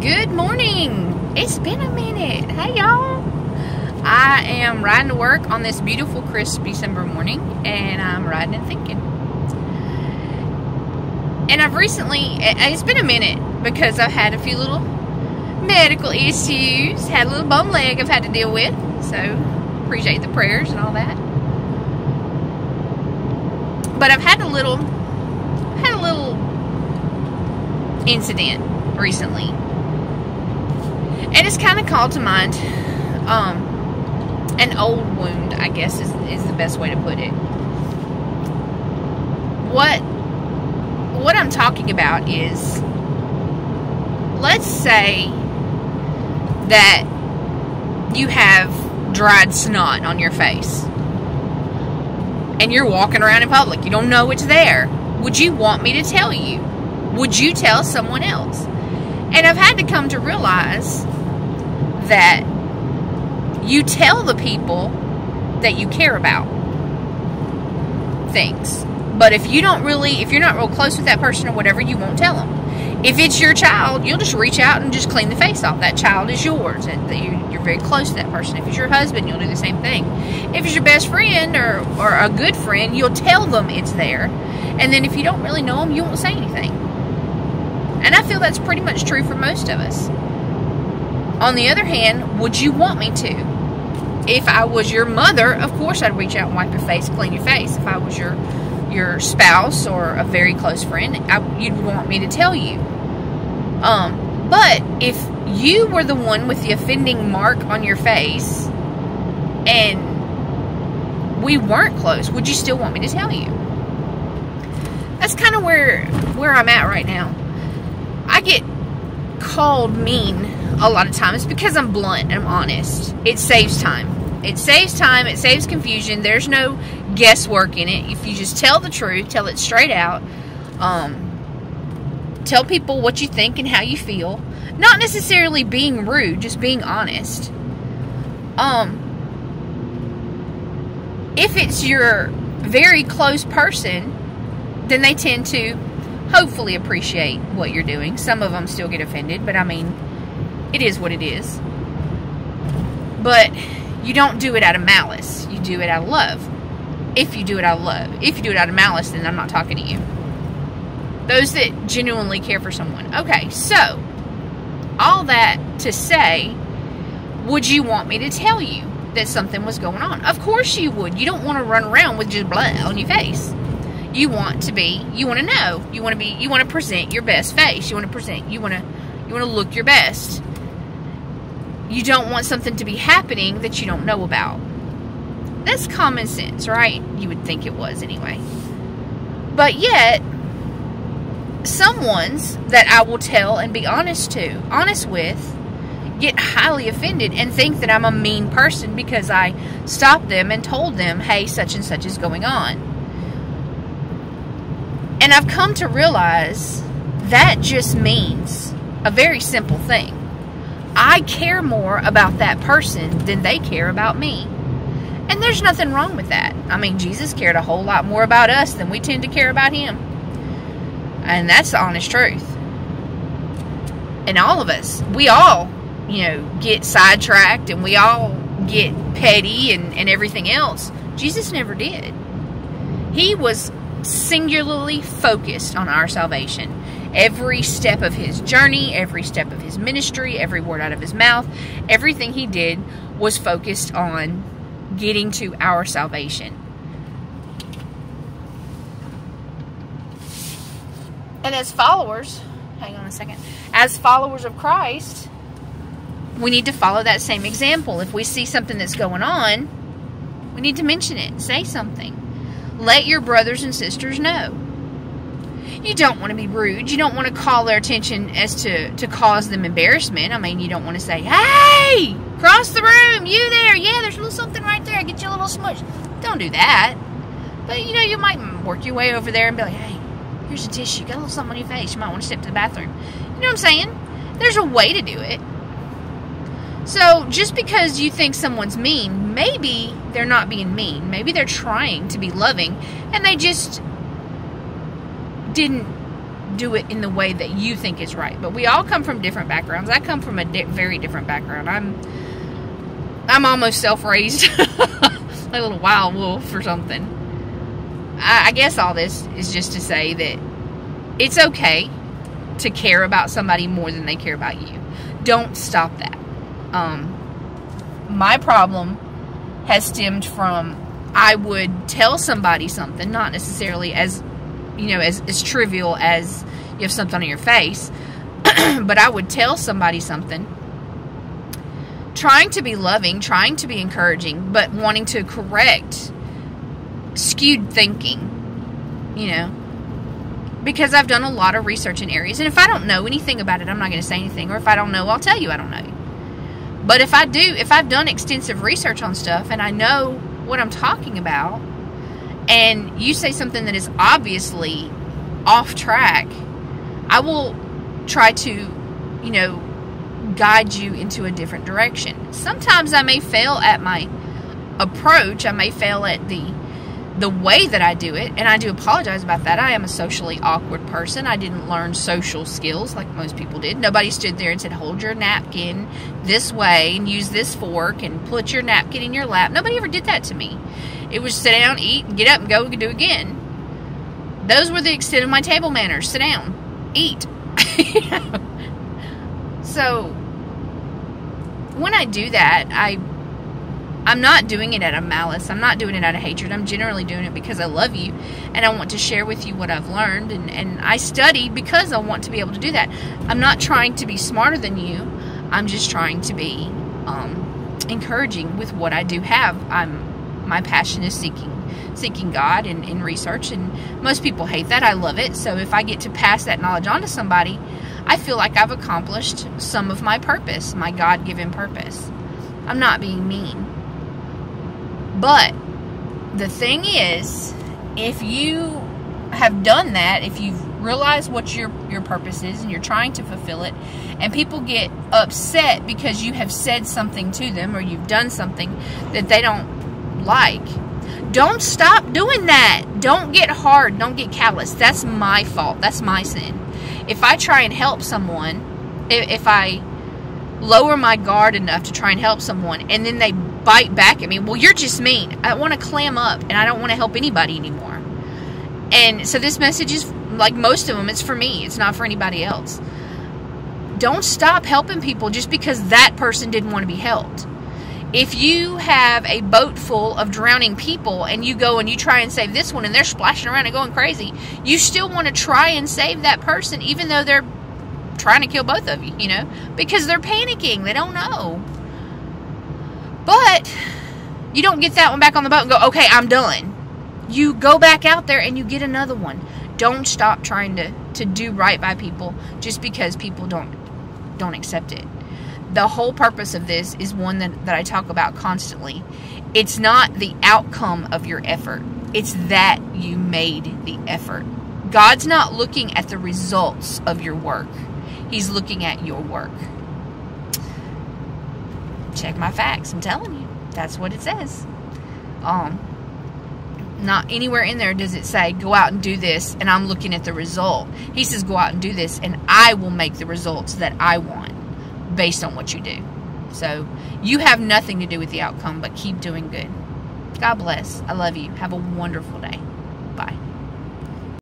Good morning. It's been a minute. Hey, y'all. I am riding to work on this beautiful, crisp December morning, and I'm riding and thinking. And I've recently, it's been a minute because I've had a few little medical issues, had a little bum leg I've had to deal with, so appreciate the prayers and all that. But I've had a little incident recently, and it's kind of called to mind an old wound, I guess is the best way to put it. What I'm talking about is, let's say that you have dried snot on your face and you're walking around in public. You don't know it's there. Would you want me to tell you? Would you tell someone else? And I've had to come to realize that you tell the people that you care about things. But if you're not real close with that person or whatever, you won't tell them. If it's your child, you'll just reach out and just clean the face off. That child is yours, and you're very close to that person. If it's your husband, you'll do the same thing. If it's your best friend or a good friend, you'll tell them it's there. And then if you don't really know them, you won't say anything. And I feel that's pretty much true for most of us. On the other hand, would you want me to? If I was your mother, of course I'd reach out and wipe your face, clean your face. If I was your spouse or a very close friend, you'd want me to tell you. But if you were the one with the offending mark on your face and we weren't close, would you still want me to tell you? That's kind of where I'm at right now. I get called mean a lot of times because I'm blunt and I'm honest. It saves time. It saves time. It saves confusion. There's no guesswork in it. If you just tell the truth, tell it straight out, tell people what you think and how you feel. Not necessarily being rude, just being honest. If it's your very close person, then they tend to hopefully appreciate what you're doing. Some of them still get offended, but I mean, it is what it is. But you don't do it out of malice. You do it out of love. If you do it out of love. If you do it out of malice, then I'm not talking to you. Those that genuinely care for someone. Okay, so, all that to say, would you want me to tell you that something was going on? Of course you would. You don't want to run around with just blood on your face. You want to know. You want to present your best face. You want to look your best. You don't want something to be happening that you don't know about. That's common sense, right? You would think it was anyway. But yet, some ones that I will tell and be honest with, get highly offended and think that I'm a mean person because I stopped them and told them, hey, such and such is going on. And I've come to realize that just means a very simple thing. I care more about that person than they care about me. And there's nothing wrong with that. I mean, Jesus cared a whole lot more about us than we tend to care about him. And that's the honest truth. And all of us, we all, get sidetracked and we all get petty and everything else. Jesus never did. He was singularly focused on our salvation. Every step of his journey, every step of his ministry, every word out of his mouth, everything he did was focused on getting to our salvation. And as followers, hang on a second, as followers of Christ, we need to follow that same example. If we see something that's going on, we need to mention it, say something. Let your brothers and sisters know. You don't want to be rude. You don't want to call their attention as to cause them embarrassment. I mean, you don't want to say, hey, cross the room, you there. Yeah, there's a little something right there. Get you a little smush. Don't do that. But, you might work your way over there and be like, hey, here's a tissue. Got a little something on your face. You might want to step to the bathroom. You know what I'm saying? There's a way to do it. So, just because you think someone's mean, maybe they're not being mean. Maybe they're trying to be loving, and they just didn't do it in the way that you think is right. But we all come from different backgrounds. I come from a very different background. I'm almost self-raised, like a little wild wolf or something. I guess all this is just to say that it's okay to care about somebody more than they care about you. Don't stop that. My problem has stemmed from, I would tell somebody something, not necessarily as, as trivial as you have something on your face, but I would tell somebody something, trying to be loving, trying to be encouraging, but wanting to correct skewed thinking, because I've done a lot of research in areas, and if I don't know anything about it, I'm not going to say anything, or if I don't know, I'll tell you I don't know. But if I've done extensive research on stuff, and I know what I'm talking about, and you say something that is obviously off track, I will try to, guide you into a different direction. Sometimes I may fail at my approach. I may fail at the way that I do it, and I do apologize about that. I am a socially awkward person. I didn't learn social skills like most people did. Nobody stood there and said, hold your napkin this way and use this fork and put your napkin in your lap. Nobody ever did that to me. It was sit down, eat, and get up and go and do it again. Those were the extent of my table manners. Sit down, eat. So when I do that, I'm not doing it out of malice. I'm not doing it out of hatred. I'm generally doing it because I love you and I want to share with you what I've learned, and I study because I want to be able to do that. I'm not trying to be smarter than you. I'm just trying to be encouraging with what I do have. My passion is seeking God and research, and most people hate that. I love it. So if I get to pass that knowledge on to somebody, I feel like I've accomplished some of my purpose, my God-given purpose. I'm not being mean. But the thing is, if you have done that, if you've realized what your purpose is and you're trying to fulfill it, and people get upset because you have said something to them or you've done something that they don't like, don't stop doing that. Don't get hard. Don't get callous. That's my fault. That's my sin. If I try and help someone, if I lower my guard enough to try and help someone, and then they bite back at me, well, you're just mean. I want to clam up, and I don't want to help anybody anymore. And so this message is, like most of them, it's for me. It's not for anybody else. Don't stop helping people just because that person didn't want to be helped. If you have a boat full of drowning people and you go and you try and save this one and they're splashing around and going crazy, you still want to try and save that person even though they're trying to kill both of you, because they're panicking. They don't know. But you don't get that one back on the boat and go, okay, I'm done. You go back out there and you get another one. Don't stop trying to do right by people just because people don't accept it. The whole purpose of this is one that I talk about constantly. It's not the outcome of your effort. It's that you made the effort. God's not looking at the results of your work. He's looking at your work. Check my facts. I'm telling you. That's what it says. Not anywhere in there does it say, go out and do this, and I'm looking at the result. He says, go out and do this, and I will make the results that I want based on what you do. So you have nothing to do with the outcome, but keep doing good. God bless. I love you. Have a wonderful day.